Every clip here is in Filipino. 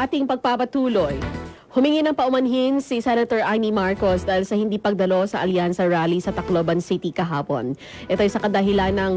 Sa ating pagpapatuloy, humingi ng paumanhin si Senator Amy Marcos dahil sa hindi pagdalo sa Alyansa Rally sa Tacloban City kahapon. Ito ay sa kadahilan ng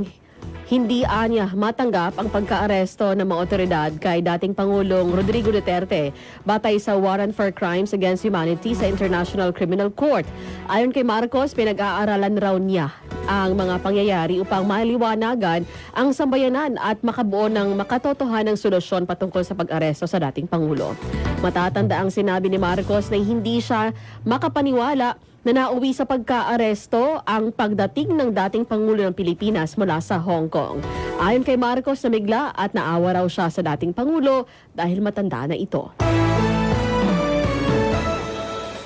hindi anya matanggap ang pagkaaresto ng mga otoridad kay dating Pangulong Rodrigo Duterte batay sa Warrant for Crimes Against Humanity sa International Criminal Court. Ayon kay Marcos, pinag-aaralan raw niya ang mga pangyayari upang maliwanagan ang sambayanan at makabuo ng makatotohanang solusyon patungkol sa pag-aresto sa dating Pangulo. Matatanda ang sinabi ni Marcos na hindi siya makapaniwala na nauwi sa pagkaaresto ang pagdating ng dating Pangulo ng Pilipinas mula sa Hong Kong. Ayon kay Marcos, namigla at naawa raw siya sa dating Pangulo dahil matanda na ito.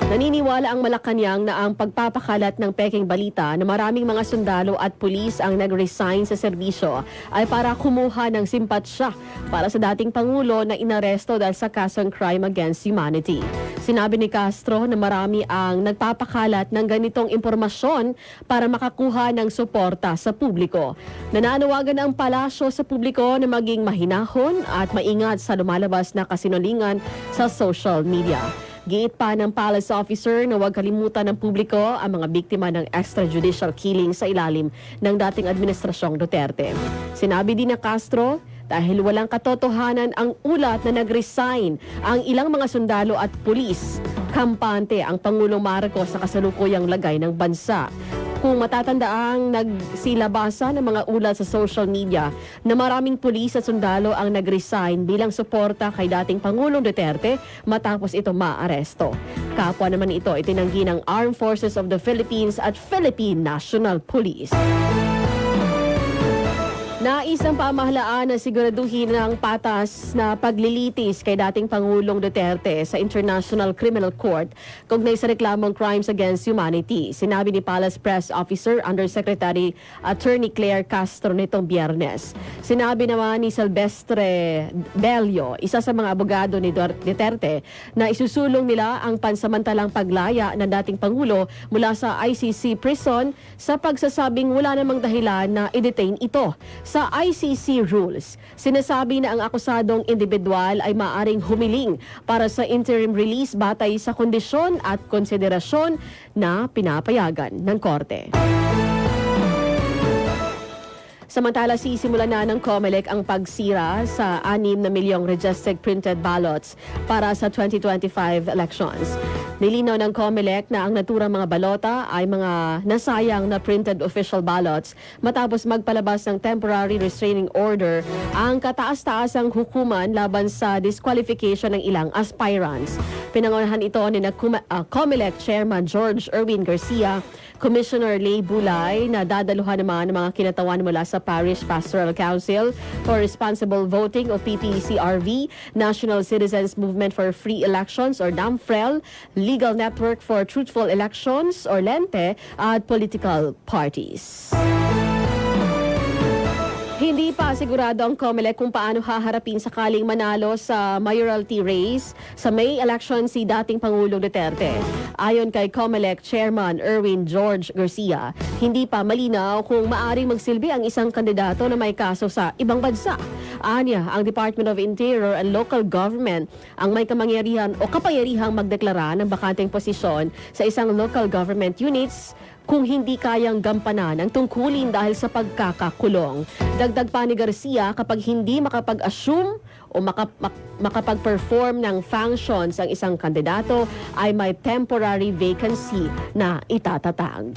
Naniniwala ang Malacanang na ang pagpapakalat ng pekeng balita na maraming mga sundalo at pulis ang nag-resign sa serbisyo ay para kumuha ng simpatsya para sa dating Pangulo na inaresto dahil sa kasong crime against humanity. Sinabi ni Castro na marami ang nagpapakalat ng ganitong impormasyon para makakuha ng suporta sa publiko. Nananawagan ang palasyo sa publiko na maging mahinahon at maingat sa lumalabas na kasinungalingan sa social media. Giit pa ng palace officer na huwag kalimutan ng publiko ang mga biktima ng extrajudicial killing sa ilalim ng dating administrasyong Duterte. Sinabi din ng Castro, dahil walang katotohanan ang ulat na nag-resign ang ilang mga sundalo at pulis, kampante ang Pangulong Marcos sa kasalukuyang lagay ng bansa. Kung matatandaang nagsilabasa ng mga ulat sa social media na maraming pulis at sundalo ang nag-resign bilang suporta kay dating Pangulong Duterte matapos ito maaresto. Kapwa naman ito itinanggi ng Armed Forces of the Philippines at Philippine National Police. Nais ng pamahalaan na siguraduhin ng patas na paglilitis kay dating Pangulong Duterte sa International Criminal Court kaugnay sa reklamong crimes against humanity. Sinabi ni Palace Press Officer Undersecretary Attorney Claire Castro nitong Biyernes. Sinabi naman ni Silvestre Bello, isa sa mga abogado ni Duterte, na isusulong nila ang pansamantalang paglaya ng dating Pangulo mula sa ICC prison sa pagsasabing wala namang dahilan na i-detain ito. Sa ICC rules, sinasabi na ang akusadong individual ay maaring humiling para sa interim release batay sa kondisyon at konsiderasyon na pinapayagan ng korte. Samantala, sisimulan na ng COMELEC ang pagsira sa 6 na milyong registered printed ballots para sa 2025 elections. Nilinaw ng COMELEC na ang naturang mga balota ay mga nasayang na printed official ballots matapos magpalabas ng temporary restraining order ang kataas-taasang hukuman laban sa disqualification ng ilang aspirants. Pinangunahan ito ni COMELEC Chairman George Erwin Garcia, Commissioner Lay Bulay na dadaluhan naman ng mga kinatawan mula sa Parish Pastoral Council for Responsible Voting o PPCRV, National Citizens Movement for Free Elections or NAMFREL, Legal Network for Truthful Elections or LENTE at political parties. Hindi pa sigurado ang COMELEC kung paano haharapin sakaling manalo sa mayoralty race sa May election si dating Pangulong Duterte. Ayon kay COMELEC Chairman Erwin George Garcia, hindi pa malinaw kung maaring magsilbi ang isang kandidato na may kaso sa ibang bansa. Anya, ang Department of Interior and Local Government ang may kapangyarihan o kapangyarihang magdeklara ng bakanteng posisyon sa isang local government units kung hindi kayang gampanan ang tungkulin dahil sa pagkakakulong. Dagdag pa ni Garcia, kapag hindi makapag-assume o makapag-perform ng functions ang isang kandidato, ay may temporary vacancy na itatatag.